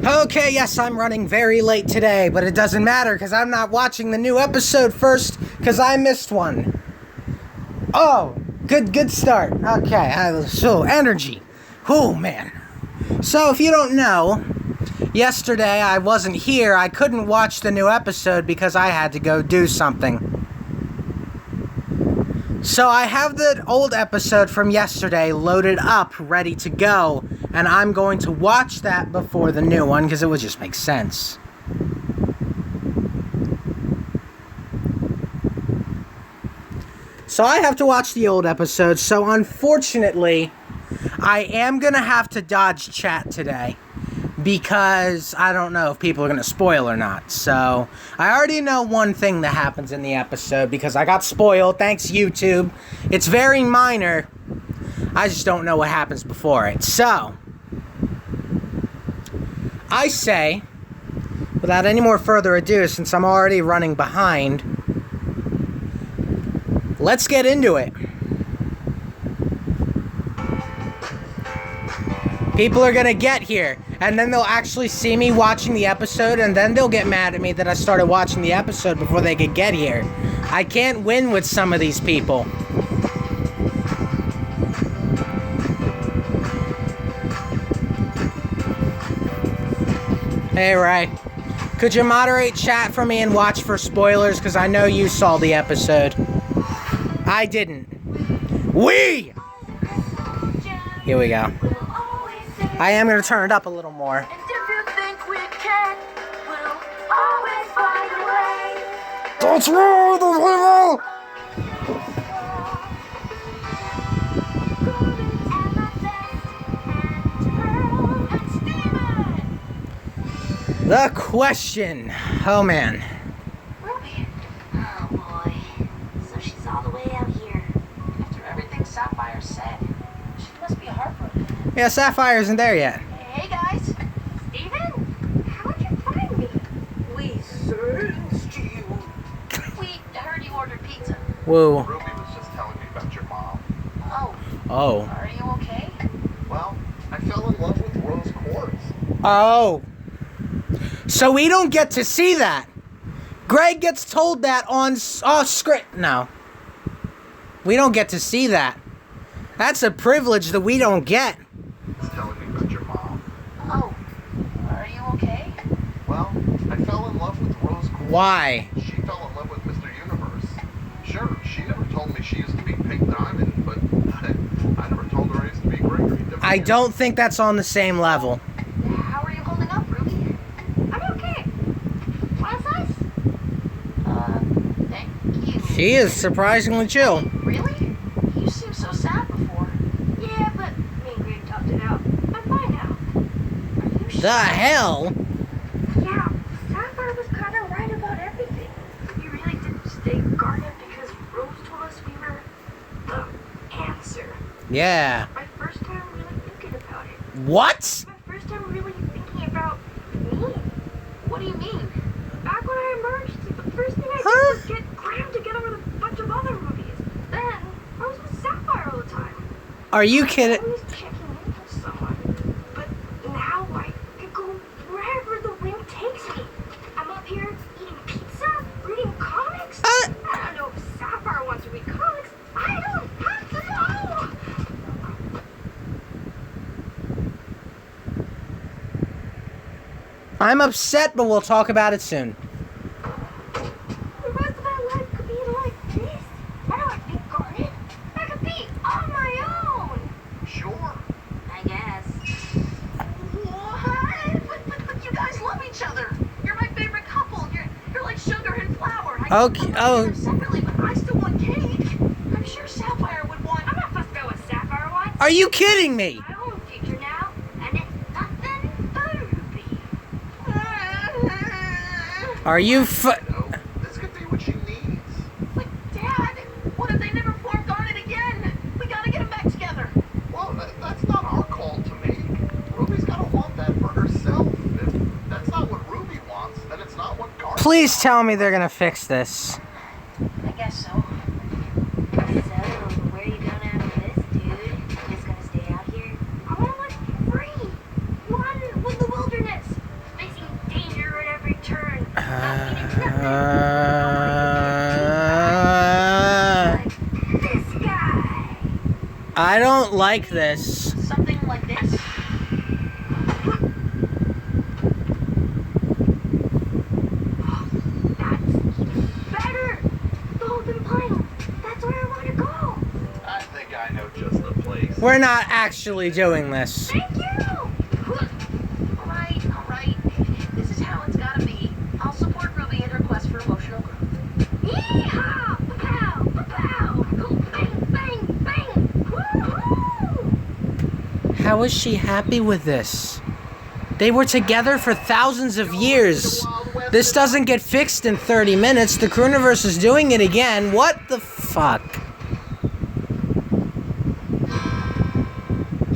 Okay, yes, I'm running very late today, but it doesn't matter because I'm not watching the new episode first because I missed one. Oh, good start. Okay, so energy. Oh, man. So if you don't know, yesterday I wasn't here. I couldn't watch the new episode because I had to go do something. So I have the old episode from yesterday loaded up, ready to go, and I'm going to watch that before the new one because it would just make sense. So I have to watch the old episode, so unfortunately, I am going to have to dodge chat today because I don't know if people are going to spoil or not. So I already know one thing that happens in the episode because I got spoiled, thanks YouTube. It's very minor. I just don't know what happens before it. So I say, without any more further ado, since I'm already running behind, let's get into it. People are gonna get here, and then they'll actually see me watching the episode, and then they'll get mad at me that I started watching the episode before they could get here. I can't win with some of these people. Hey, Ray. Could you moderate chat for me and watch for spoilers? Because I know you saw the episode. I didn't. Here we go. I am going to turn it up a little more. That's right, the river! The question. Oh, man. Ruby. Oh, boy. So she's all the way out here. After everything Sapphire said, she must be heartbroken. Yeah, Sapphire isn't there yet. Hey, guys. Steven? How'd you find me? We searched you. We heard you ordered pizza. Whoa. Ruby was just telling me about your mom. Oh. Are you okay? Well, I fell in love with rose quartz. Oh. So we don't get to see that. Greg gets told that on script. No. We don't get to see that. That's a privilege that we don't get. He's telling me about your mom. Oh. Are you okay? Well, I fell in love with rose quartz. Why? She fell in love with Mr. Universe. Sure, she never told me she used to be Pink Diamond, but I never told her I used to be Gregory. I don't think that's on the same level. How are you holding up, Ruby? I'm okay. Want a slice? Thank you. She is surprisingly chill. Really? You seemed so sad before. Yeah, but me and Greg talked it out. I'm fine now. Are you sure? The hell? Yeah, Sapphire was kind of right about everything. We really did stay guarded because Rose told us we were the answer. Yeah. My first time really thinking about it. What? My first time really thinking about me. What do you mean? Back when I emerged, the first thing I did was get crammed together with a bunch of other rubies. Then I was with Sapphire all the time. Are you kidding? Always checking in for someone. But now I could go wherever the wind takes me. I'm up here eating pizza, reading comics. I don't know if Sapphire wants to read comics. I don't have to know. I'm upset, but we'll talk about it soon. The rest of my life could be like this. I don't have to be guarded. I could be on my own. Sure. I guess. What? But you guys love each other. You're my favorite couple. You're like sugar and flour. Okay. Oh. Separately, but I still want cake. I'm sure Sapphire would want. I'm not fussed about what Sapphire wants. Are you kidding me? My own future now, and it's nothing but Ruby. Are you No, this could be what she needs. But Dad, what if they never formed on it again? We gotta get them back together. Well, that's not our call to make. Ruby's gotta want that for herself. If that's not what Ruby wants, then it's not what Garth Please wants. tell me they're gonna fix this. I guess so. So, where are you going after this, dude? Just gonna stay out here? I wanna live free. Run with the wilderness. I don't like this. Something like this. That's better. The holding plane. That's where I want to go. I think I know just the place. We're not actually doing this. Thank you. All right. This is how it's gotta be. I'll support Ruby in her quest for emotional growth. Yeehaw! Pow! Pow! Bang! Bang! Bang! Woohoo! How is she happy with this? They were together for thousands of years. This doesn't get fixed in 30 minutes. The Crewniverse is doing it again. What the fuck?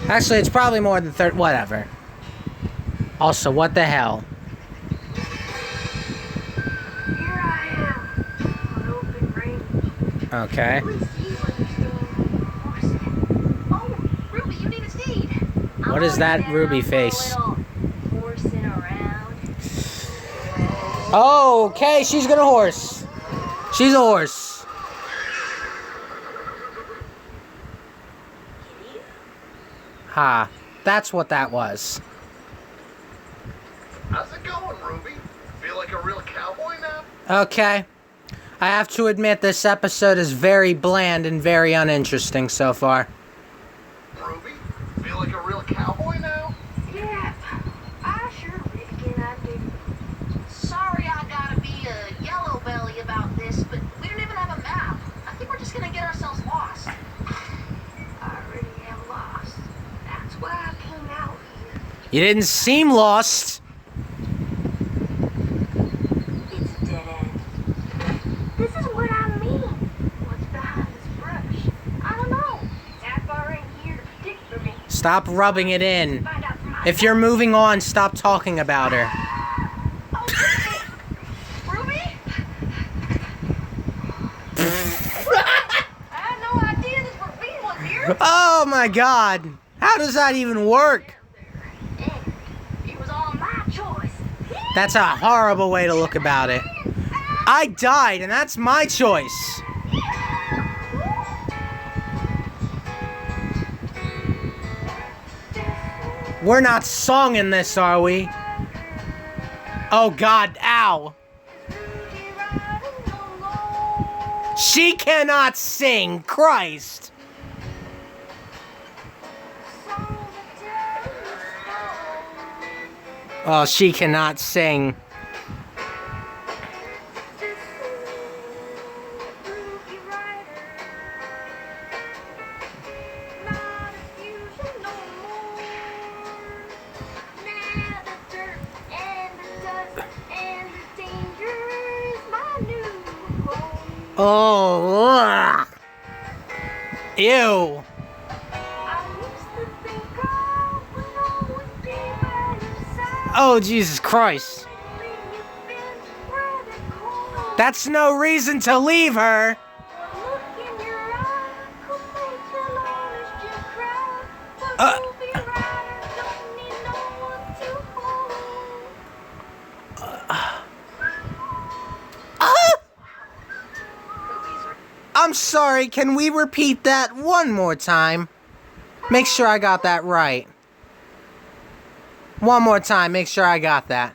Actually, it's probably more than 30. Whatever. Also, what the hell? Here I am. On open range. Okay. Please see what you're seeing. Horse. Oh, Ruby, you need a steed. What is that Ruby face? Horsing around. Okay, she's gonna horse. She's a horse. Ha. That's what that was. How's it going, Ruby? Feel like a real cowboy now? Okay. I have to admit this episode is very bland and very uninteresting so far. Ruby, feel like a real cowboy now? Yeah, I sure reckon I do. Sorry I gotta be a yellow belly about this, but we don't even have a map. I think we're just gonna get ourselves lost. I already am lost. That's why I came out here. You didn't seem lost. It's a dead end. This is what I mean. What's behind this brush? I don't know. That far in here to predict for me. Stop rubbing it in. Find out for myself. If you're moving on, stop talking about her. Oh, Ruby? I had no idea this ravine was here. Oh my god. How does that even work? It was all my choice. That's a horrible way to look about it. I died, and that's my choice. We're not songing this, are we? Oh god, ow. She cannot sing, Christ. Oh, she cannot sing. Oh, ugh. Ew. Oh, Jesus Christ. That's no reason to leave her. I'm sorry, can we repeat that one more time? Make sure I got that right. One more time, make sure I got that.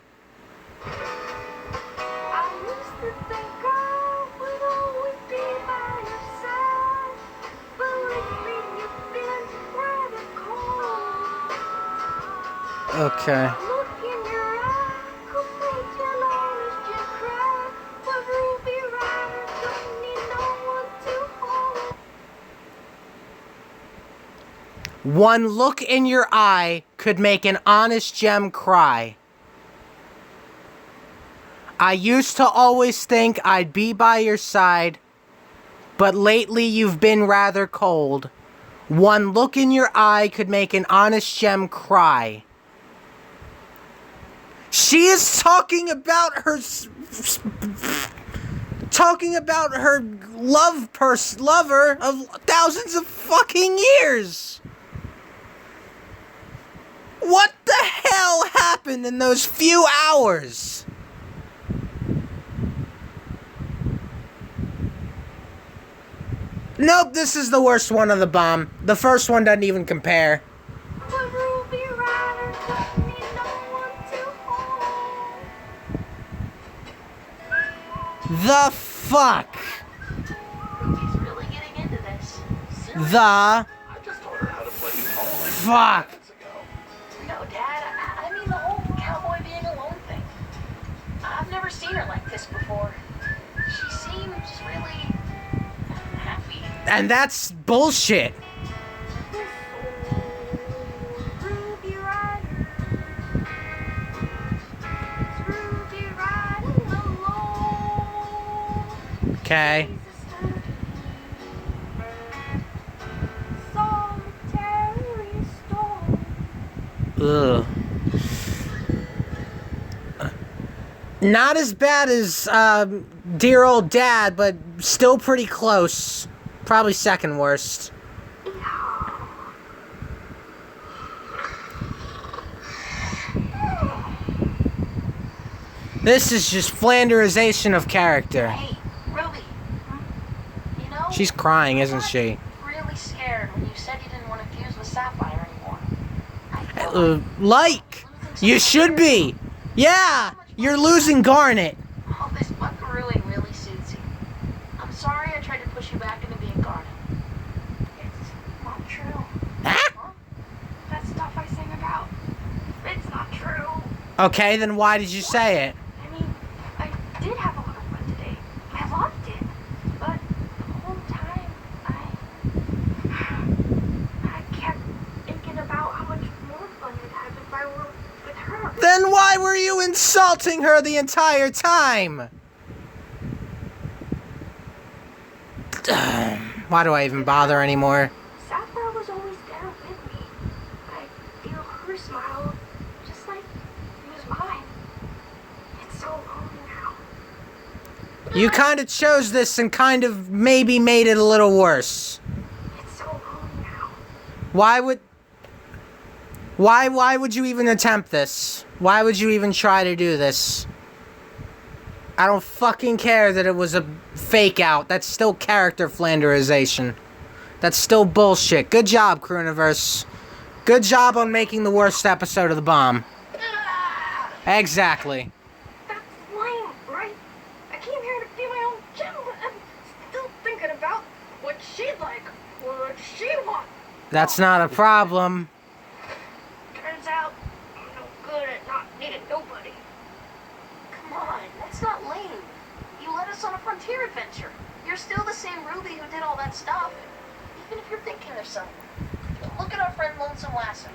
Okay. One look in your eye could make an honest gem cry. I used to always think I'd be by your side, but lately you've been rather cold. One look in your eye could make an honest gem cry. She is talking about her lover of thousands of fucking years. What the hell happened in those few hours? Nope, this is the worst one of the bomb. The first one doesn't even compare. The Ruby Rider don't need no one to hold. The fuck? Ruby's really getting into this. The I just taught her how to play guitar like fuck? minutes ago. No, Dad, I mean the whole cowboy being alone thing. I've never seen her like this before. She seems really happy. And that's bullshit. Ruby Rider. Ruby riding alone. Okay. Solitary storm. Ugh. Not as bad as dear old dad, but still pretty close. Probably second worst. This is just Flanderization of character. Hey, Ruby. You know, She's crying, isn't she? really scared when you said you didn't want to fuse with Sapphire anymore. I felt Like, you should be. Yeah, you're losing Garnet. all this buckarooing really suits you. I'm sorry I tried to push you back into being Garnet. It's not true. Huh? That stuff I sang about. It's not true. Okay, then why did you say it? I mean, I did have a lot of fun today. I loved it. But the whole time, I kept thinking about how much more fun I'd have if I were with her. Then why were you insulting her the entire time? Why do I even bother anymore? Sapphire was always there with me. I feel her smile just like it was mine. It's so lonely now. You kind of chose this and kind of maybe made it a little worse. It's so lonely now. Why would you even attempt this? Why would you even try to do this? I don't fucking care that it was a fake out. That's still character Flanderization. That's still bullshit. Good job, Crewniverse. Good job on making the worst episode of the bomb. Exactly. That's lame, right? I came here to be my own gem, but I'm still thinking about what she'd like, what she wants. That's not a problem. Turns out I'm no good at not needing nobody. Come on, that's not lame. You led us on a frontier adventure. You're still the same Ruby who did all that stuff. Even if you're thinking of someone. Look at our friend Lonesome Lasso.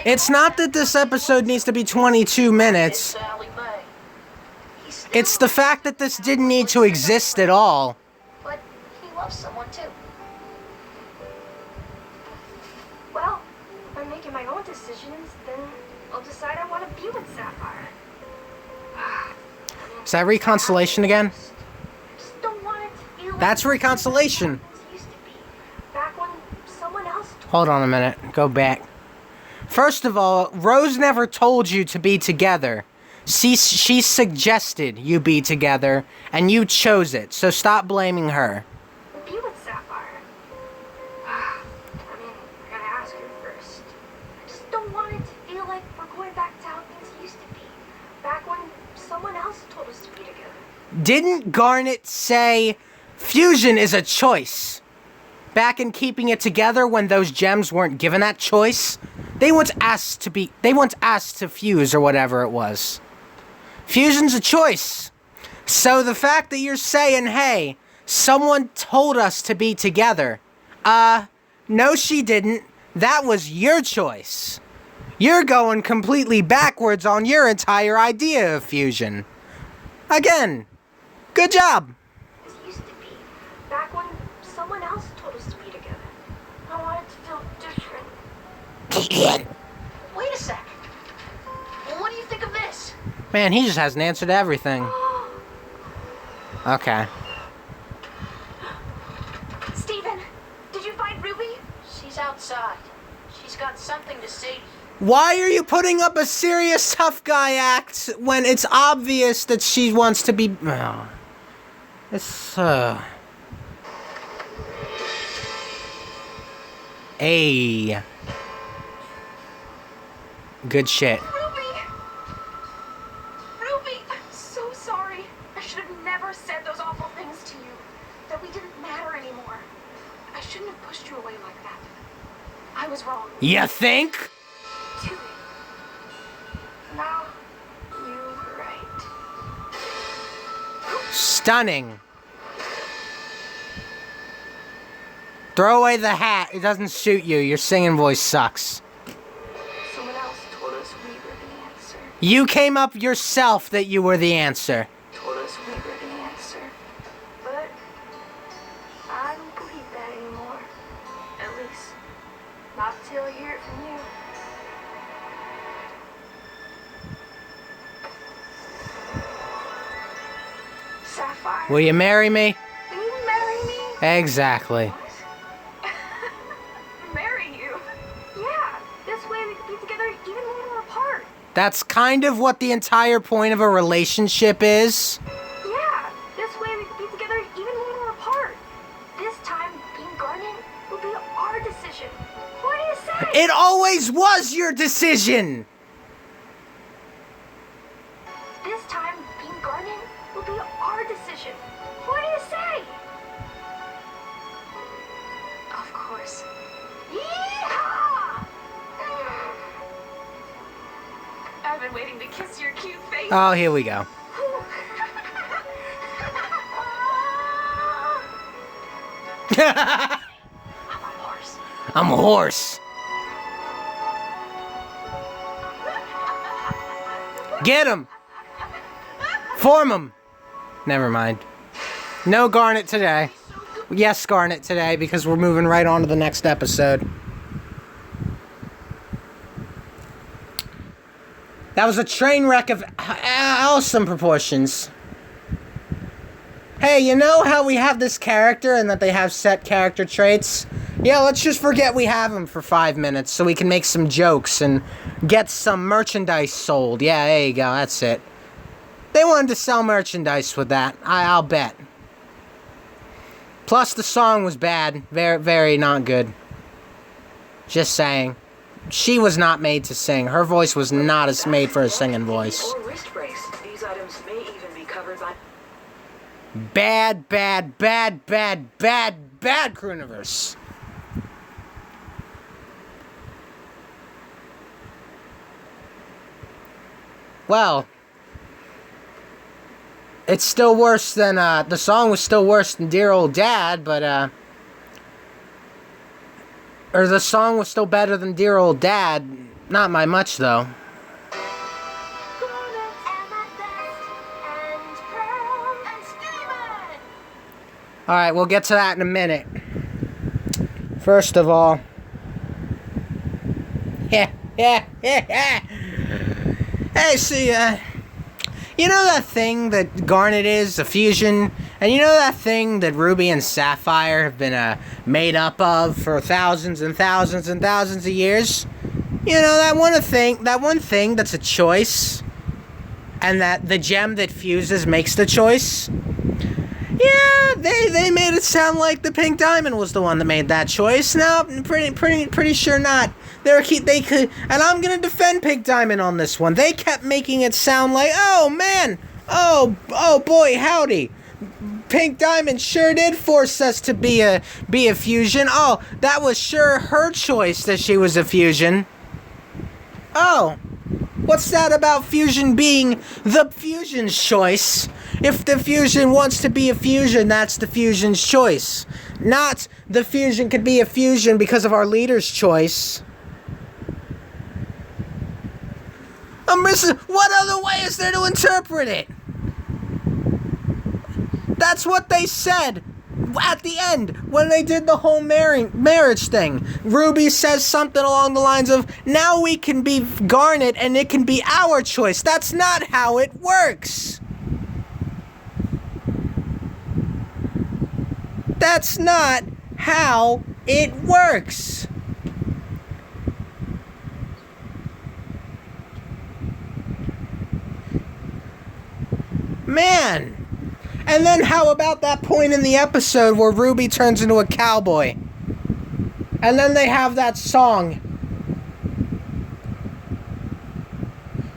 It's not that this episode needs to be 22 minutes. Sally Mae. He's still It's the fact that this didn't need to exist at all. But he loves someone too. Well, if I'm making my own decisions, then I'll decide I want to be with Sapphire. Is that reconciliation again? I just don't want it to feel like That's reconciliation. it used to be. Back when someone else told Hold on a minute. Go back. First of all, Rose never told you to be together. She suggested you be together, and you chose it. So stop blaming her. be with Sapphire. I mean, I gotta ask her first. I just don't want it to feel like we're going back to how things used to be. Back when someone else told us to be together. Didn't Garnet say fusion is a choice? Back in keeping it together when those gems weren't given that choice? They once asked to fuse or whatever it was. Fusion's a choice. So the fact that you're saying, hey, someone told us to be together. No she didn't. That was your choice. You're going completely backwards on your entire idea of fusion. Again, good job. It used to be. Back when someone else told us to be together. I want it to feel different. Wait a sec. Well, what do you think of this? Man, he just has an answer to everything. Okay. Steven, did you find Ruby? She's outside. She's got something to say to you. Why are you putting up a serious tough guy act when it's obvious that she wants to be... Oh. It's, Hey. Good shit. Ruby! Ruby, I'm so sorry. I should have never said those awful things to you. That we didn't matter anymore. I shouldn't have pushed you away like that. I was wrong. You think? Too late. No, you were right. Stunning. Throw away the hat. It doesn't suit you. Your singing voice sucks. Someone else told us we were the answer. You came up yourself that you were the answer. Told us we were the answer. But I don't believe that anymore. At least, not till I hear it from you. Sapphire. Will you marry me? Will you marry me? Exactly. What? Marry you? Yeah. This way we could be together even when we're apart. That's kind of what the entire point of a relationship is. Yeah. This way we could be together even when we're apart. This time, being Garnet will be our decision. What do you say? It always was your decision. This time, being Garnet will be our decision. What do you say? Of course. Yeehaw! I've been waiting to kiss your cute face. Oh, here we go. I'm a horse. I'm a horse. Get him. Form him. Never mind. No Garnet today. Yes, Garnet today, because we're moving right on to the next episode. That was a train wreck of awesome proportions. Hey, you know how we have this character and that they have set character traits? Yeah, let's just forget we have them for 5 minutes so we can make some jokes and get some merchandise sold. Yeah, there you go, that's it. They wanted to sell merchandise with that, I'll bet. Plus, the song was bad. Very, very not good. Just saying. She was not made to sing. Her voice was not as made for a singing voice. Or wrist brace. These items may even be covered by... Bad, bad, bad, bad, bad, bad Crooniverse. Well, it's still worse than, the song was still worse than Dear Old Dad, but, or the song was still better than Dear Old Dad. Not by much, though. Alright, we'll get to that in a minute. First of all... Hey, see, you know that thing that Garnet is, a fusion? And you know that thing that Ruby and Sapphire have been, made up of for thousands and thousands and thousands of years? You know, that one thing that's a choice, and that the gem that fuses makes the choice? Yeah, they made it sound like the pink diamond was the one that made that choice. No, pretty sure not. They could, and I'm gonna defend Pink Diamond on this one. They kept making it sound like, oh man, oh boy, howdy. Pink Diamond sure did force us to be a fusion. Oh, that was sure her choice that she was a fusion. Oh, what's that about fusion being the fusion's choice? If the fusion wants to be a fusion, that's the fusion's choice. Not the fusion could be a fusion because of our leader's choice. What other way is there to interpret it? That's what they said at the end when they did the whole marriage thing. Ruby says something along the lines of, now we can be Garnet and it can be our choice. That's not how it works. That's not how it works. Man. And then how about that point in the episode where Ruby turns into a cowboy? And then they have that song.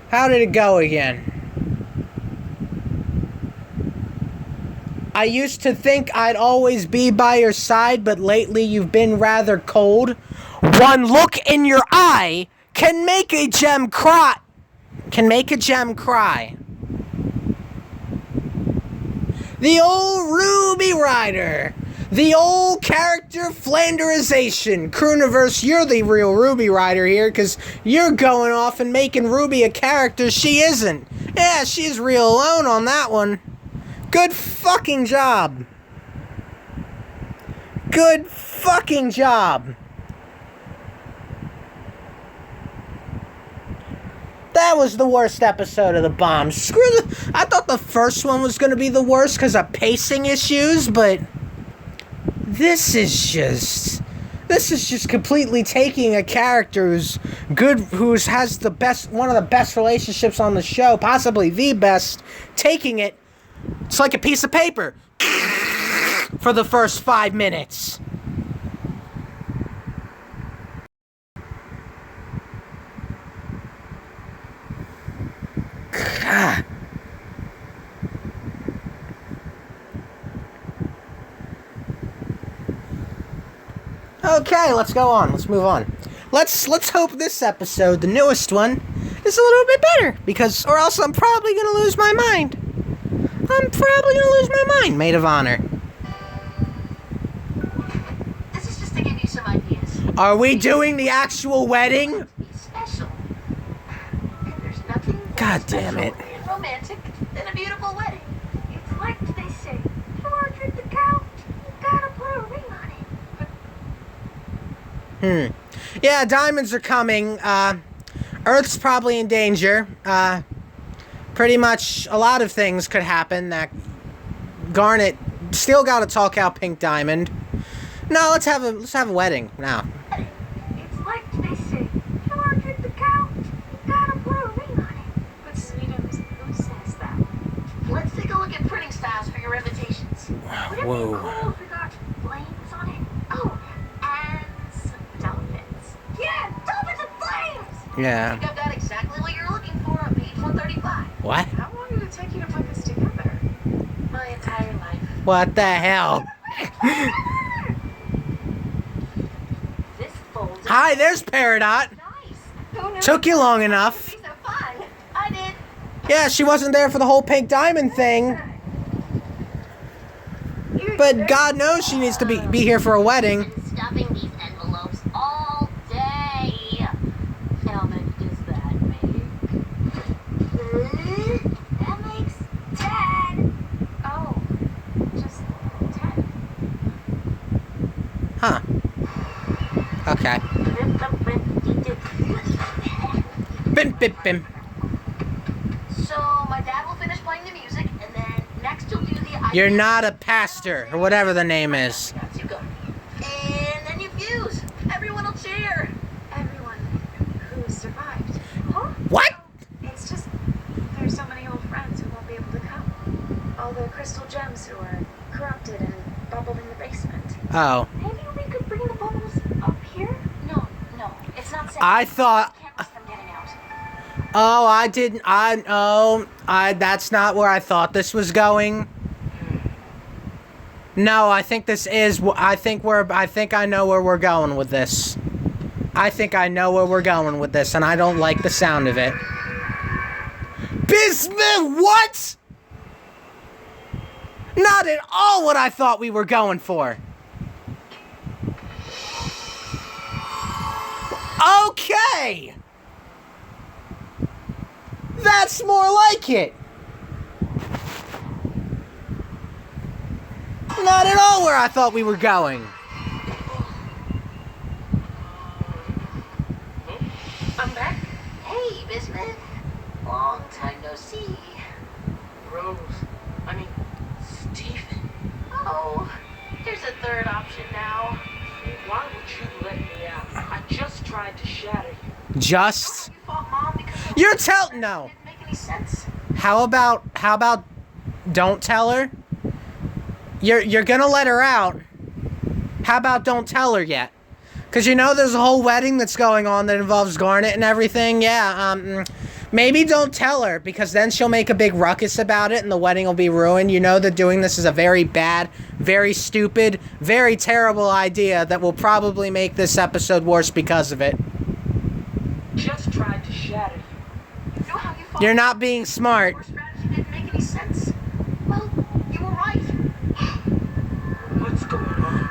How did it go again? I used to think I'd always be by your side, but lately you've been rather cold. One look in your eye can make a gem cry. The old Ruby Rider. The old character flanderization. Crooniverse, you're the real Ruby Rider here, because you're going off and making Ruby a character she isn't. Yeah, she's real alone on that one. Good fucking job. Good fucking job. That was the worst episode of The Bomb. I thought the first one was going to be the worst because of pacing issues, but this is just completely taking a character who's good, has the best, one of the best relationships on the show, possibly the best, taking it. It's like a piece of paper for the first 5 minutes. Okay, let's go on. Let's move on. Let's hope this episode, the newest one, is a little bit better, because or else I'm probably gonna lose my mind. Maid of honor. This is just to give you some ideas. Are we doing the actual wedding? Be special. And there's nothing more God damn it. special and romantic than a beautiful wedding. It's like they say, George the cow, you gotta put a ring on it. Yeah, diamonds are coming. Earth's probably in danger. Pretty much a lot of things could happen that Garnet still got to talk out Pink Diamond. No, let's have a wedding now. It's like they say, George the cow, you gotta put a ring on it. But sweetums, who says that? Let's take a look at printing styles for your invitations. Would it be cool if we got flames on it? Oh, and some dolphins. Yeah, dolphins and flames! Yeah. I think I've got exactly what you're looking for on page 135. What? How long did it take you to put this together? My entire life. What the hell? This folds. Hi, there's Peridot. Nice. Who knew? Took you long enough. Piece of fun. I did. Yeah, she wasn't there for the whole Pink Diamond thing. But God knows she needs to be here for a wedding. Been stuffing these envelopes all day. How much does that make? That makes 10. Oh, just 10. Huh. Okay. Bim, bim, bim. So my dad will finish playing the music, and then next you'll do the. You're not a pastor, or whatever the name is. You go. And then you fuse. Everyone will cheer. Everyone who survived. Huh? What? It's just there's so many old friends who won't be able to come. All the crystal gems who are corrupted and bubbled in the basement. Oh. Maybe we could bring the bubbles up here? No, it's not safe. I thought... Cameras from getting out. Oh, I didn't... that's not where I thought this was going. No, I think this is... I think I know where we're going with this. I think I know where we're going with this, and I don't like the sound of it. Bismuth, what? Not at all what I thought we were going for. Okay! That's more like it. Not at all where I thought we were going. I'm back. Hey, Bismuth. Long time no see. Rose, I mean, Stephen, Oh, here's a third option now. why would you let me out? I just tried to shatter you. Just? You fought Mom because You're no. didn't make any sense. How about don't tell her? You're gonna let her out. How about don't tell her yet? Because you know there's a whole wedding that's going on that involves Garnet and everything. Yeah, maybe don't tell her, because then she'll make a big ruckus about it and the wedding will be ruined. You know that doing this is a very bad, very stupid, very terrible idea that will probably make this episode worse because of it. Just tried to shatter you. You know how you fought? You're not being smart. Your strategy didn't make any sense. Well, you were right. What's going on?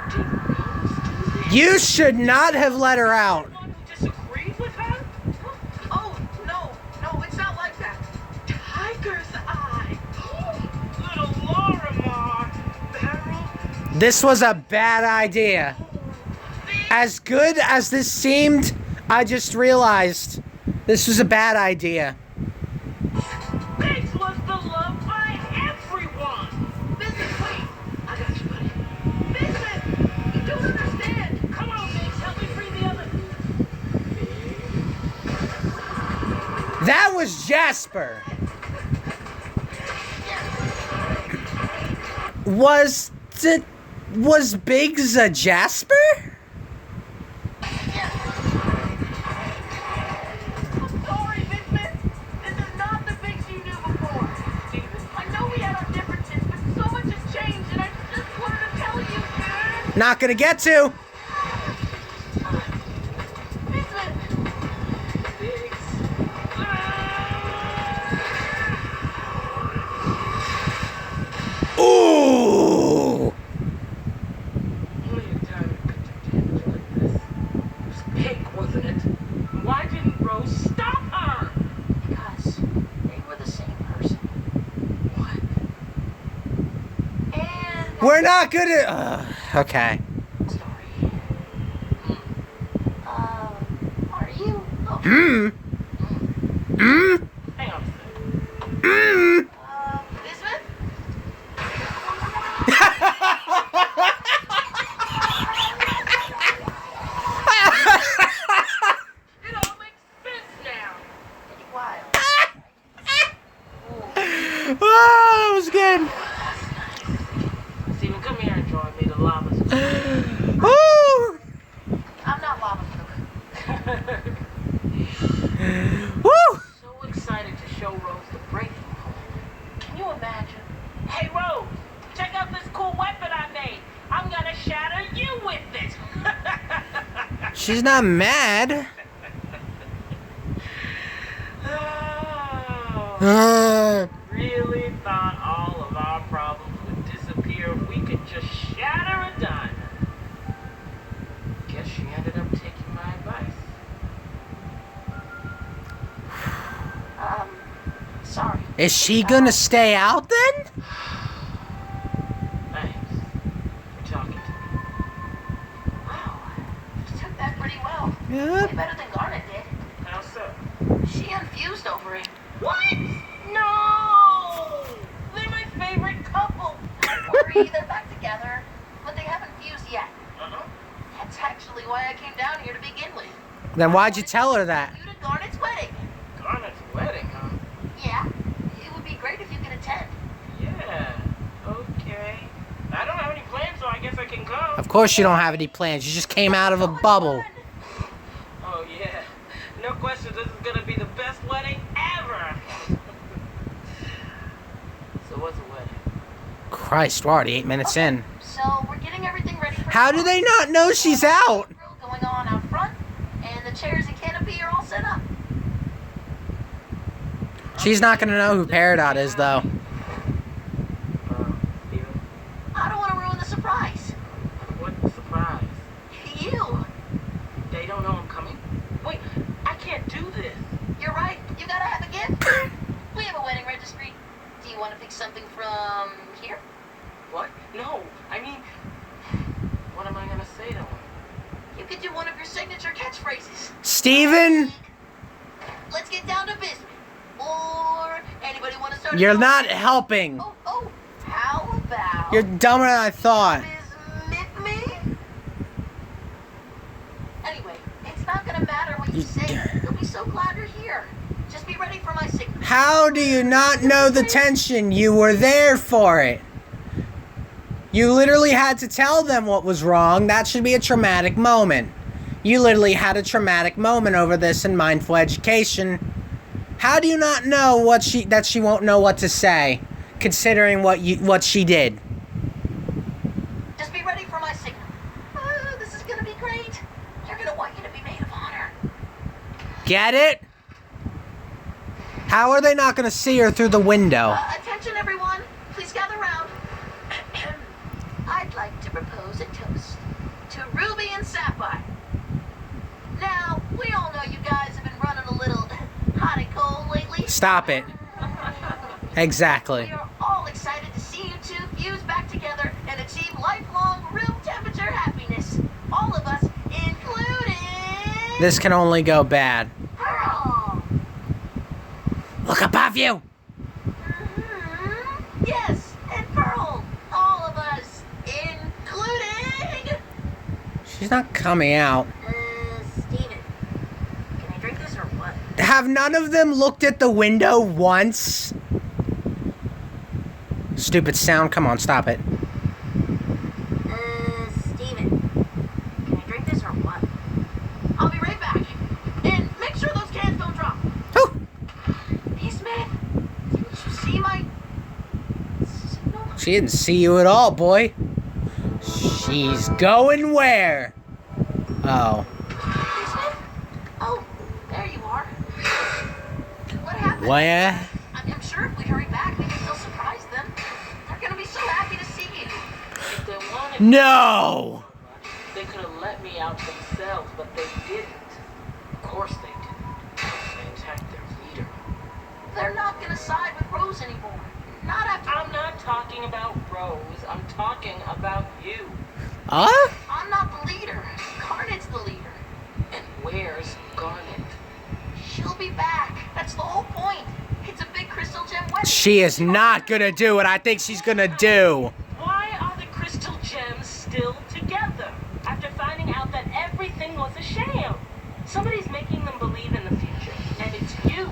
Did Rose do this? You should not have let her out. Anyone who disagreed with her? Oh, no, it's not like that. Tiger's eye. Little Lorimar. Beryl. This was a bad idea. As good as this seemed, I just realized this was a bad idea. Biggs was beloved by everyone. Business, wait. I got you, buddy. Business! You don't understand. Come on, Biggs, help me free the other. That was Jasper. Was Biggs a Jasper? I'm sorry, Business. This is not the Biggs you knew before. I know we had our differences, but so much has changed, and I just wanted to tell you. Not gonna get to. Business! Biggs. Ooh! Only a time could do damage like this. It was Pink, wasn't it? Why didn't Rose stop her? Because they were the same person. What? And We're not good at. Okay. story. Are you? Oh, Hang on a second. Bismuth? It all makes sense now. Pretty wild. Oh, that was good. Steven, come here and join me. The lava's. Woo! I'm not lava proof. Woo! So excited to show Rose the breaking point. Can you imagine? Hey, Rose, check out this cool weapon I made. I'm gonna shatter you with it. She's not mad. Oh, really thought all of our problems would disappear if we could just shatter a diamond. Guess she ended up taking my advice. Sorry. Is she gonna stay out then? Thanks for talking to me. Wow. You took that pretty well. Yep. Way better than Garnet did. How so? She infused over it. What? No! They're my favorite couple. Don't worry, they're back together. But they haven't fused yet. Uh-huh. That's actually why I came down here to begin with. Then why'd you tell her that? You to Garnet's wedding. Garnet's wedding, huh? Yeah. It would be great if you could attend. Yeah. Okay. I don't have any plans, so I guess I can go. Of course you don't have any plans. You just came out of a bubble. Oh, yeah. No question, this is gonna be the best wedding ever. So what's a wedding? Christ, we're already 8 minutes in. So we're getting everything ready for How do they not know she's out? grill going on out front, and the chairs and canopy are all set up. She's not gonna know who Peridot is, though. Steven? I don't want to ruin the surprise. What surprise? You. They don't know I'm coming? Wait, I can't do this. You're right. You gotta have a gift. We have a wedding registry. Do you want to pick something from here? What? No, I mean, what am I gonna say to him? You could do one of your signature catchphrases. Steven, Let's get down to business. Or anybody want to start? you're not helping. Oh, how about? You're dumber than I thought. Bismuth me? Anyway, it's not gonna matter what you say. You'll be so glad you're here. Just be ready for my signature. How do you not know the tension? You were there for it. You literally had to tell them what was wrong. That should be a traumatic moment. You literally had a traumatic moment over this in Mindful Education. How do you not know that she won't know what to say, considering what she did? Just be ready for my signal. This is gonna be great. They're gonna want you to be maid of honor. Get it? How are they not gonna see her through the window? Attention, everyone. Please gather round. I'd like to propose a toast to Ruby and Sapphire. Now, we all know you guys have been running a little hot and cold lately. Stop it. Exactly. We are all excited to see you two fuse back together and achieve lifelong room temperature happiness. All of us, including... This can only go bad. Pearl! Look above you! Mm-hmm. Yes, and Pearl. All of us, including... She's not coming out. Steven, can I drink this or what? Have none of them looked at the window once? Stupid sound. Come on, stop it. Steven, can I drink this or what? I'll be right back. And make sure those cans don't drop. Whew. Hey, Smith, didn't you see my signal? She didn't see you at all, boy. She's going where? Oh. Hey, Smith? Oh, there you are. What happened? Where? I'm sure if we hurry back, we can still surprise them. They're gonna be so happy to see you. If they wanted No! they could have let me out themselves, but they didn't. Of course they didn't. They attacked their leader. They're not gonna side with Rose anymore. Not after... I'm not talking about Rose. I'm talking about you. Huh? I'm not the leader. Garnet's the leader. And where's Garnet? She'll be back. That's the whole point. It's a big crystal gem wedding. She is not gonna do what I think she's gonna do. Why are the crystal gems still together? After finding out that everything was a sham. Somebody's making them believe in the future. And it's you.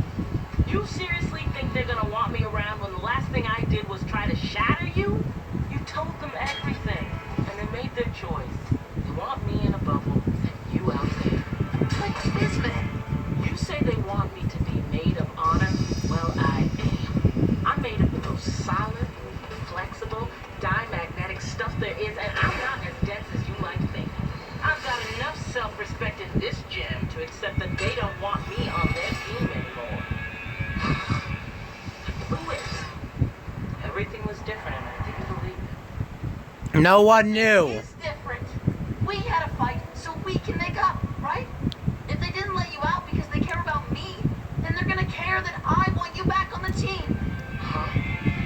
You seriously think they're gonna want me around when the last thing I did was try to shatter you? You told them everything. And they made their choice. They want me in a bubble and you out there. Like Bismuth. You say they want me to be maid of honor? Well, I am. I'm made of the most solid, flexible, diamagnetic stuff there is, and I'm not as dense as you might think. I've got enough self-respect in this gem to accept that they don't want me on their team anymore. Who is? Everything was different, and I didn't believe it. No one knew. It's different. We had a fight so we can make up, right? If they didn't let you out because they care about me, then they're gonna care that I want you back on the team. Huh?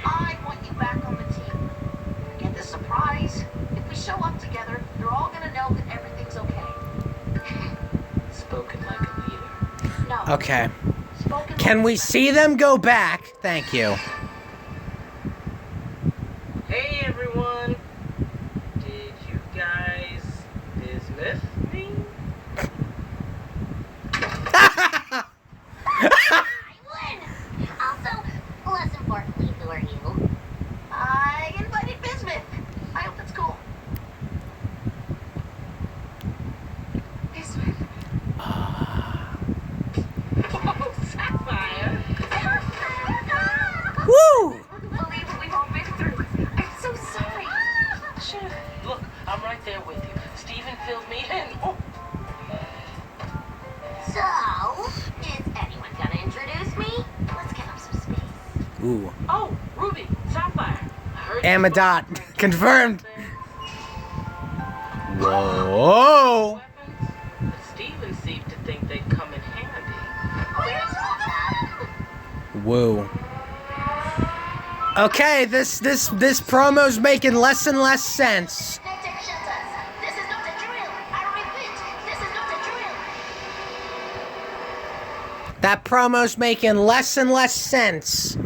I want you back on the team. Forget the surprise. If we show up together, they're all gonna know that everything's okay. Spoken like a leader. No. Okay. Spoken Can like we a- see them go back? Thank you. Hey everyone! Did you guys dismiss me? I win! Also, less importantly, who are you? I invited Bismuth. I hope that's cool. Bismuth. Oh, Sapphire! Woo! Believe what we've all been through. I'm so sorry. Sure. Look, I'm right there with you. Steven filled me in. Oh. So, is anyone gonna introduce me? Let's give them some space. Ooh. Oh, Ruby, Sapphire. I heard Amadot. you both Confirmed. weapons. Whoa. But Steven seemed to think they'd come in handy. Woo. Okay, this promo's making less and less sense. This is not a drill. I repeat, this is not a drill. That promo's making less and less sense.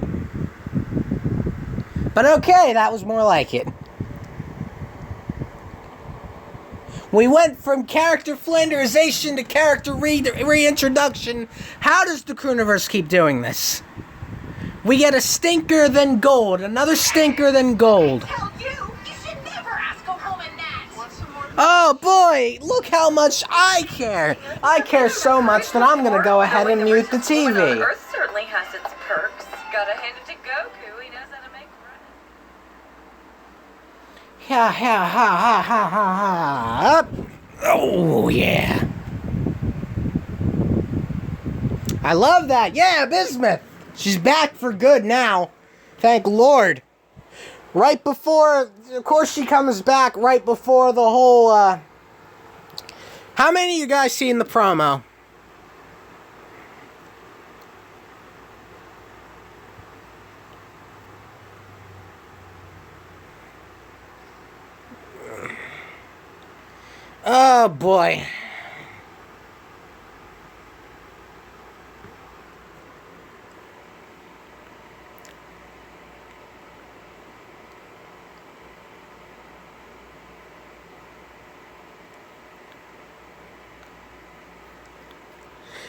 But okay, that was more like it. We went from character flanderization to character reintroduction. How does the Crooniverse keep doing this? We get a stinker, then gold. Another stinker, then gold. Tell you, you should never Oh boy, look how much I care. I care so much that I'm gonna go ahead and mute the TV. Earth certainly has its perks. Gotta hand it to Goku. He knows how to make friends. Ha ha ha ha ha ha ha. Up. Oh yeah. I love that. Yeah, Bismuth. She's back for good now. Thank Lord. Right before, of course she comes back right before the whole, how many of you guys seen the promo? Oh boy.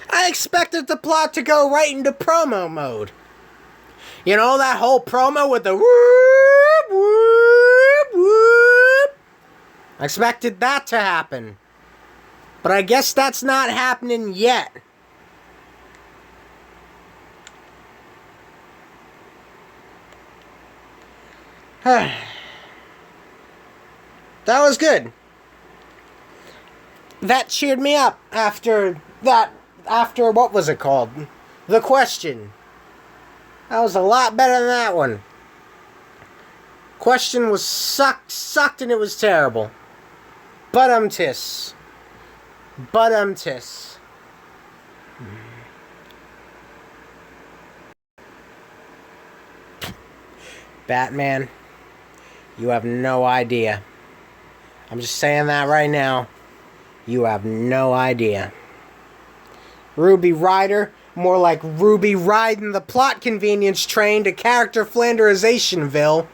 I expected the plot to go right into promo mode. You know, that whole promo with the whoop, whoop, whoop. I expected that to happen. But I guess that's not happening yet. That was good. That cheered me up after that. After, what was it called? The Question. That was a lot better than that one. Question was sucked, and it was terrible. But-um-tiss. Batman, you have no idea. I'm just saying that right now. You have no idea. Ruby Rider, more like Ruby riding the plot convenience train to character Flanderizationville.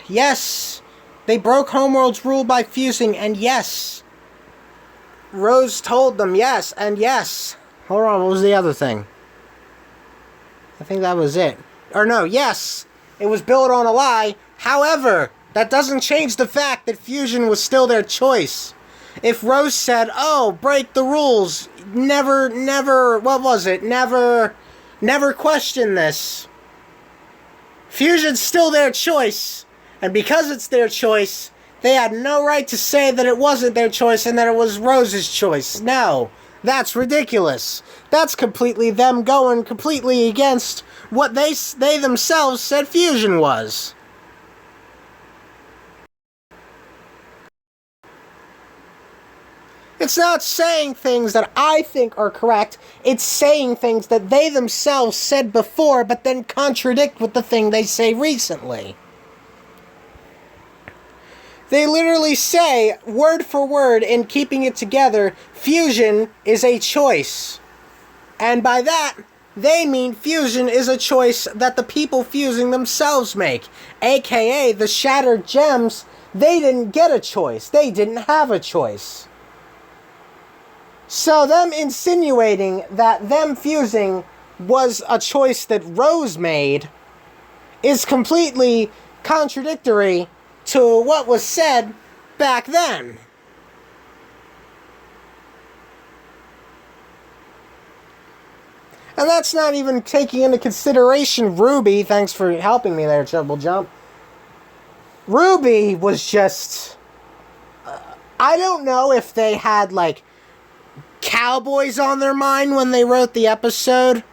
Yes, they broke Homeworld's rule by fusing, and yes, Rose told them yes, and yes. Hold on, what was the other thing? I think that was it. Or no, yes, it was built on a lie. However, that doesn't change the fact that fusion was still their choice. If Rose said, oh, break the rules, never, what was it? Never question this. Fusion's still their choice, and because it's their choice, they had no right to say that it wasn't their choice and that it was Rose's choice. No, that's ridiculous. That's completely them going completely against what they themselves said fusion was. It's not saying things that I think are correct, it's saying things that they themselves said before, but then contradict with the thing they say recently. They literally say, word for word, in keeping it together, fusion is a choice. And by that, they mean fusion is a choice that the people fusing themselves make. AKA, the Shattered Gems, they didn't get a choice. They didn't have a choice. So them insinuating that them fusing was a choice that Rose made is completely contradictory to what was said back then. And that's not even taking into consideration Ruby. Thanks for helping me there, Triple Jump. Ruby was just... I don't know if they had, like, cowboys on their mind when they wrote the episode,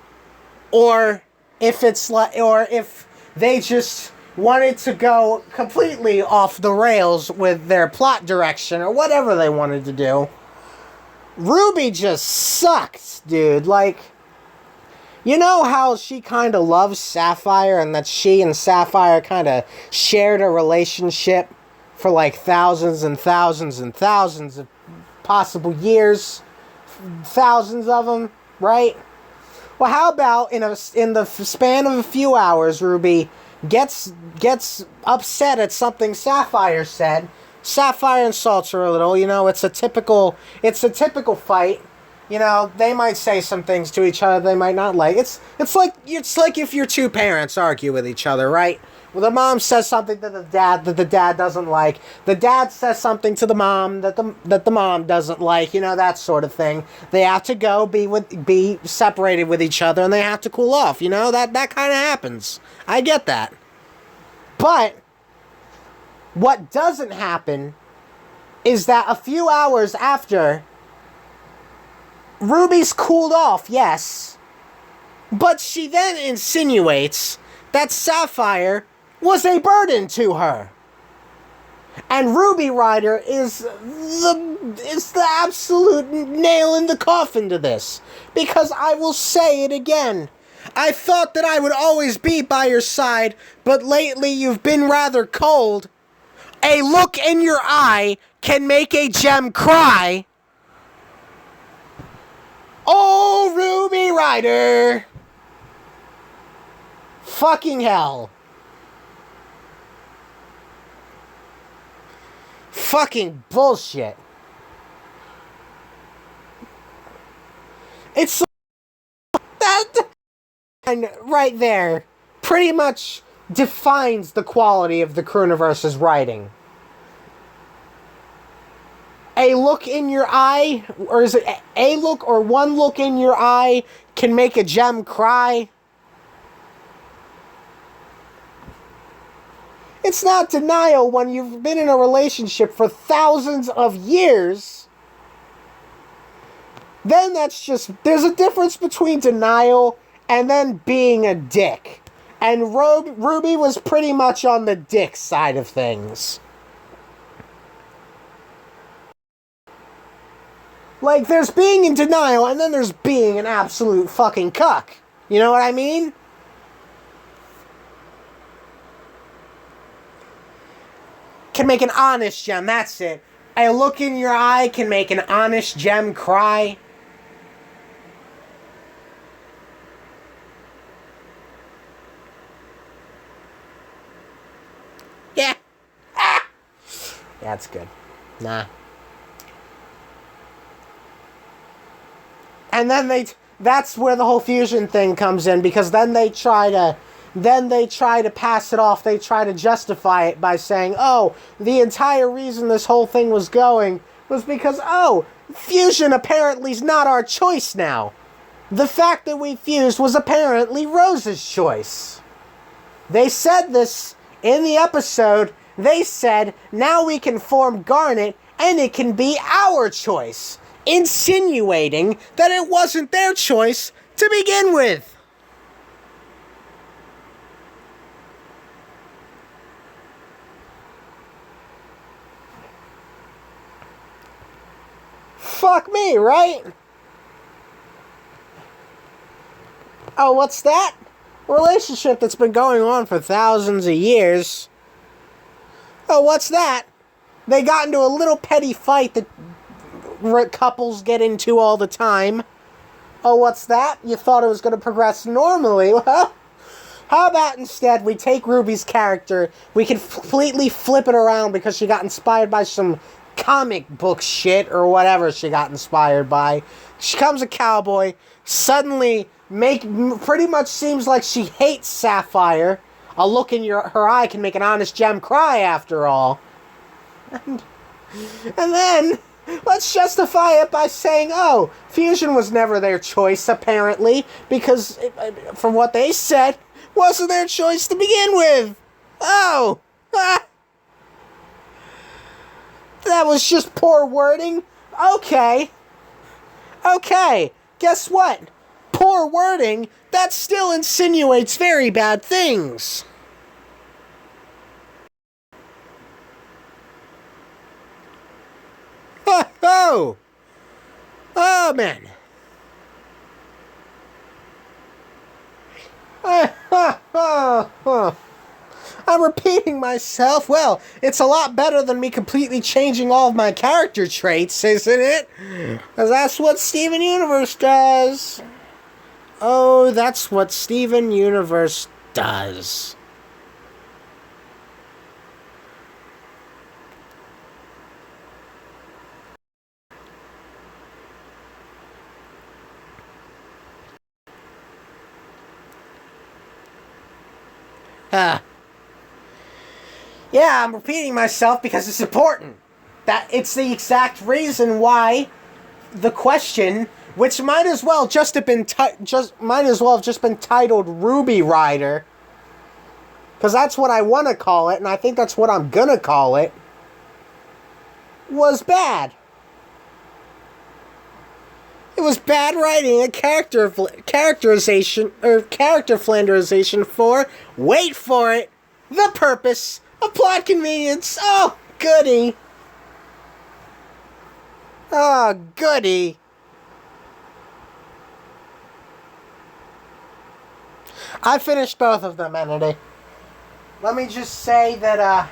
or if it's like, or if they just wanted to go completely off the rails with their plot direction or whatever they wanted to do. Ruby just sucked, dude. Like, you know how she kind of loves Sapphire and that she and Sapphire kind of shared a relationship for like thousands and thousands and thousands of possible years? Thousands of them. right? Well, how about in the span of a few hours, Ruby gets upset at something Sapphire said. Sapphire insults her a little. You know, it's a typical fight. You know, they might say some things to each other they might not like. It's like if your two parents argue with each other, right? Well, the mom says something to the dad that the dad doesn't like. The dad says something to the mom that the mom doesn't like. You know, that sort of thing. They have to go be separated with each other, and they have to cool off. You know, that kind of happens. I get that. But what doesn't happen is that a few hours after, Ruby's cooled off, yes, but she then insinuates that Sapphire was a burden to her. And Ruby Rider is the absolute nail in the coffin to this. Because I will say it again. I thought that I would always be by your side, but lately you've been rather cold. A look in your eye can make a gem cry. Oh, Ruby Rider! Fucking hell. Fucking bullshit. It's that right there pretty much defines the quality of the Crewniverse's writing. A look in your eye, or is it a look or one look in your eye can make a gem cry? It's not denial when you've been in a relationship for thousands of years. Then that's just, there's a difference between denial and then being a dick. And Ruby was pretty much on the dick side of things. Like, there's being in denial, and then there's being an absolute fucking cuck. You know what I mean? Can make an honest gem, that's it. A look in your eye can make an honest gem cry. Yeah. Ah. That's good. Nah. And then that's where the whole fusion thing comes in, because then they try to pass it off, they try to justify it by saying, oh, the entire reason this whole thing was going was because, oh, fusion apparently is not our choice now. The fact that we fused was apparently Rose's choice. They said this in the episode. They said, now we can form Garnet and it can be our choice, insinuating that it wasn't their choice to begin with. Fuck me, right? Oh, what's that? Relationship that's been going on for thousands of years. Oh, what's that? They got into a little petty fight that couples get into all the time. Oh, what's that? You thought it was going to progress normally. Well, how about instead we take Ruby's character, we can completely flip it around because she got inspired by some comic book shit or whatever she got inspired by. She becomes a cowboy, suddenly pretty much seems like she hates Sapphire. A look in her eye can make an honest gem cry, after all. And then let's justify it by saying, oh, fusion was never their choice, apparently, because, from what they said, wasn't their choice to begin with. Oh! Ah. That was just poor wording? Okay. Okay, guess what? Poor wording, that still insinuates very bad things. Oh! Oh, man. I'm repeating myself. Well, it's a lot better than me completely changing all of my character traits, isn't it? Because that's what Steven Universe does. Oh, that's what Steven Universe does. Yeah, I'm repeating myself because it's important. That it's the exact reason why the question, which might as well just have been titled Ruby Rider, because that's what I want to call it, and I think that's what I'm gonna call it, was bad. It was bad writing and character flanderization for, wait for it, the purpose of plot convenience. Oh, goody. Oh, goody. I finished both of them, Entity. Let me just say that,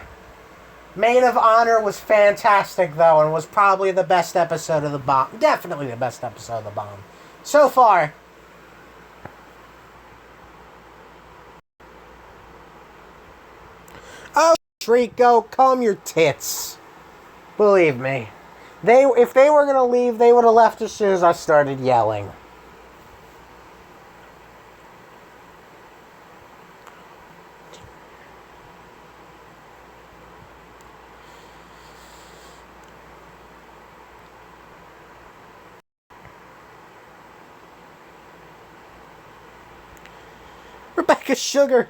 Maid of Honor was fantastic, though, and was probably the best episode of the bomb. Definitely the best episode of the bomb. So far. Oh, Trico, calm your tits. Believe me. If they were gonna leave, they would have left as soon as I started yelling. Rebecca Sugar,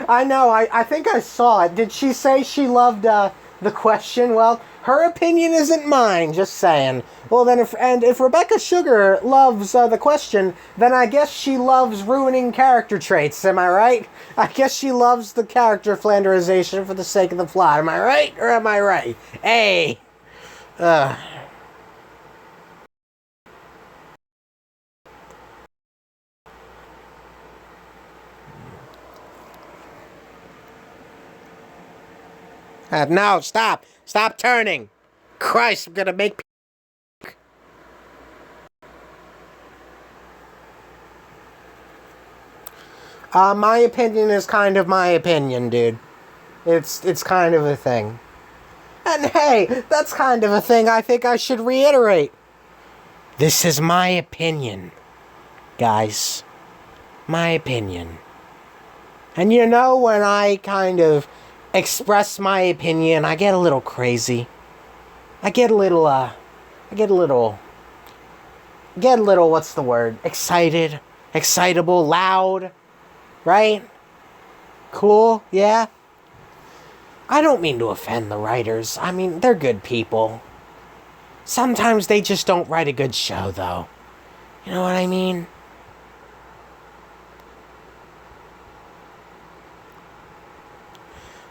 I know, I think I saw it. Did she say she loved the question? Well, her opinion isn't mine, just saying. Well, then, if Rebecca Sugar loves the question, then I guess she loves ruining character traits, am I right? I guess she loves the character flanderization for the sake of the plot, am I right? Or am I right? Hey! No, stop! Stop turning! Christ, I'm gonna make... my opinion is kind of my opinion, dude. It's kind of a thing. And hey, that's kind of a thing I think I should reiterate. This is my opinion, guys. My opinion. And you know, when I kind of express my opinion, I get a little crazy. I get a little, what's the word? Excited, excitable, loud, right? Cool, yeah? I don't mean to offend the writers. I mean, they're good people. Sometimes they just don't write a good show, though. You know what I mean?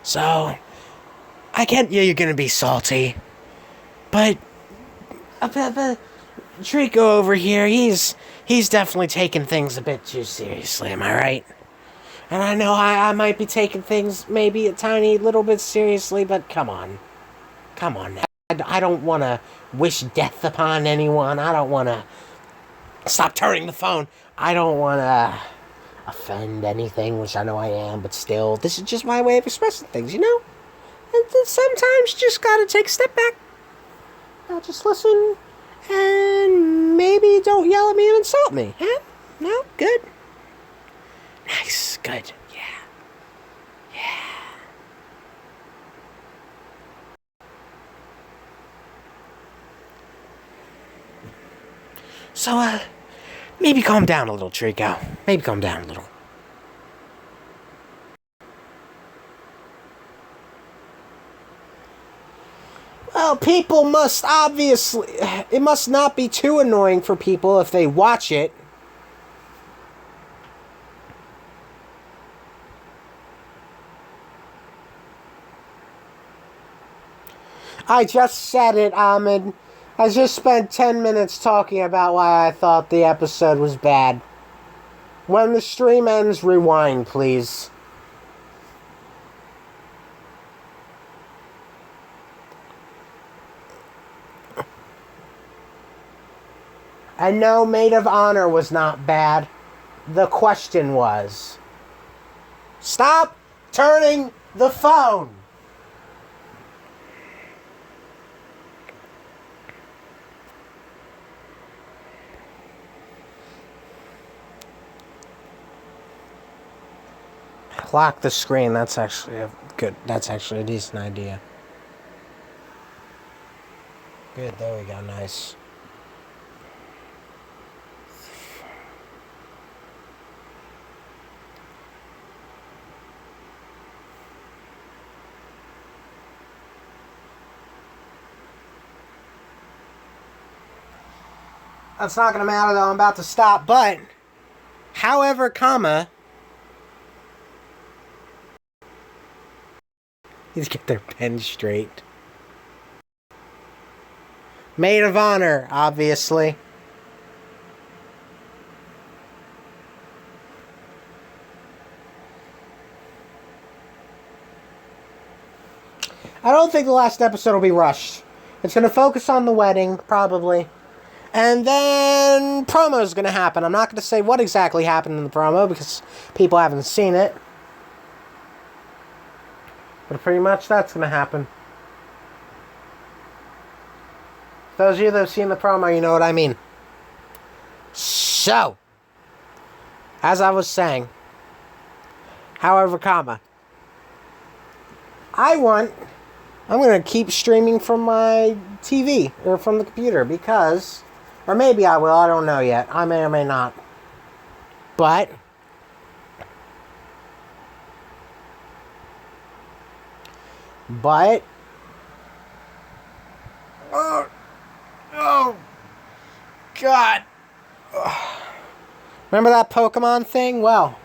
So, I get you're gonna be salty, but Trico over here, he's definitely taking things a bit too seriously, am I right? And I know I might be taking things maybe a tiny little bit seriously, but come on. Come on now. I don't want to wish death upon anyone. I don't want to... Stop turning the phone. I don't want to offend anything, which I know I am, but still, this is just my way of expressing things, you know? And sometimes you just gotta take a step back. I'll just listen, and maybe don't yell at me and insult me. Huh? No? Good? Nice. Good. Yeah. Yeah. So, maybe calm down a little, Trico. Maybe calm down a little. Well, people must obviously... It must not be too annoying for people if they watch it. I just said it, Ahmed. I just spent 10 minutes talking about why I thought the episode was bad. When the stream ends, rewind, please. And no, Maid of Honor was not bad. the question was. Stop turning the phone. Lock the screen. That's actually a decent idea. Good, there we go, nice. That's not gonna matter though, I'm about to stop, but however, comma, need to get their pen straight. Maid of honor, obviously. I don't think the last episode will be rushed. It's going to focus on the wedding, probably. And then promo's going to happen. I'm not going to say what exactly happened in the promo because people haven't seen it. But pretty much that's going to happen. Those of you that have seen the promo, you know what I mean. So, as I was saying, however, comma, I'm going to keep streaming from my TV or from the computer because, or maybe I will, I don't know yet. I may or may not. But, oh, God. Remember that Pokemon thing? Well,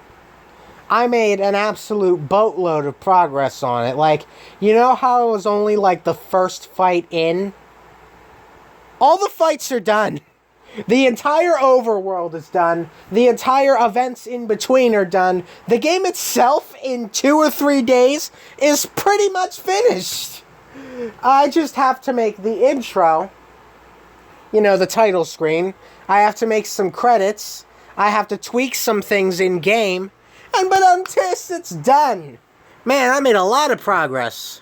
I made an absolute boatload of progress on it. Like, you know how it was only like the first fight in? All the fights are done. The entire overworld is done. The entire events in between are done. The game itself, in 2 or 3 days, is pretty much finished. I just have to make the intro, you know, the title screen. I have to make some credits. I have to tweak some things in-game. And but until it's done. Man, I made a lot of progress.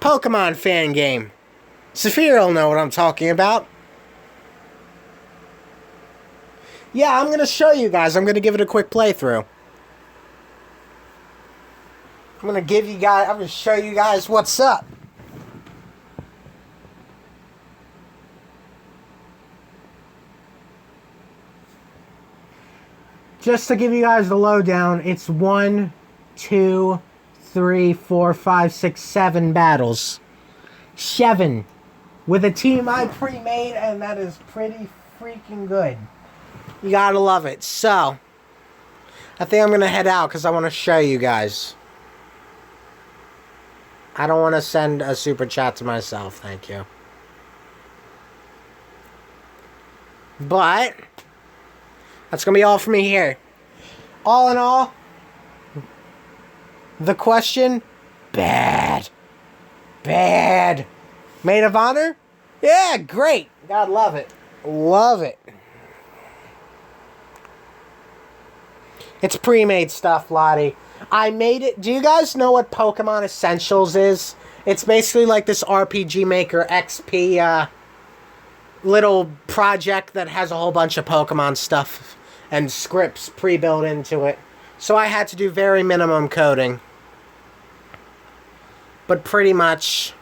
Pokemon fan game. Saphira will know what I'm talking about. Yeah, I'm going to show you guys. I'm going to give it a quick playthrough. I'm going to show you guys what's up. Just to give you guys the lowdown, it's 1, 2, 3, 4, 5, 6, 7 battles. 7. With a team I pre-made, and that is pretty freaking good. You gotta love it. So, I think I'm gonna head out because I want to show you guys. I don't want to send a super chat to myself, thank you. But that's gonna be all for me here. All in all, the question, bad. Maid of honor? Yeah, great. God, love it. Love it. It's pre-made stuff, Lottie. I made it. Do you guys know what Pokemon Essentials is? It's basically like this RPG Maker XP little project that has a whole bunch of Pokemon stuff and scripts pre-built into it. So I had to do very minimum coding. But pretty much,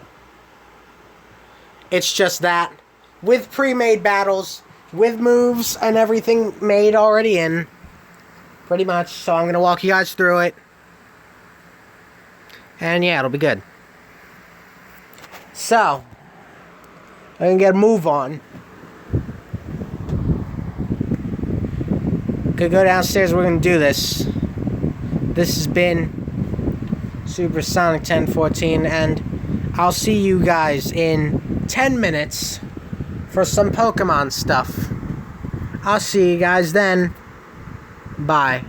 it's just that. With pre-made battles, with moves and everything made already in. Pretty much. So I'm going to walk you guys through it. And yeah, it'll be good. So, I can get a move on. Gonna go downstairs, we're gonna do this. This has been Supersonic 1014, and I'll see you guys in 10 minutes for some Pokemon stuff. I'll see you guys then. Bye.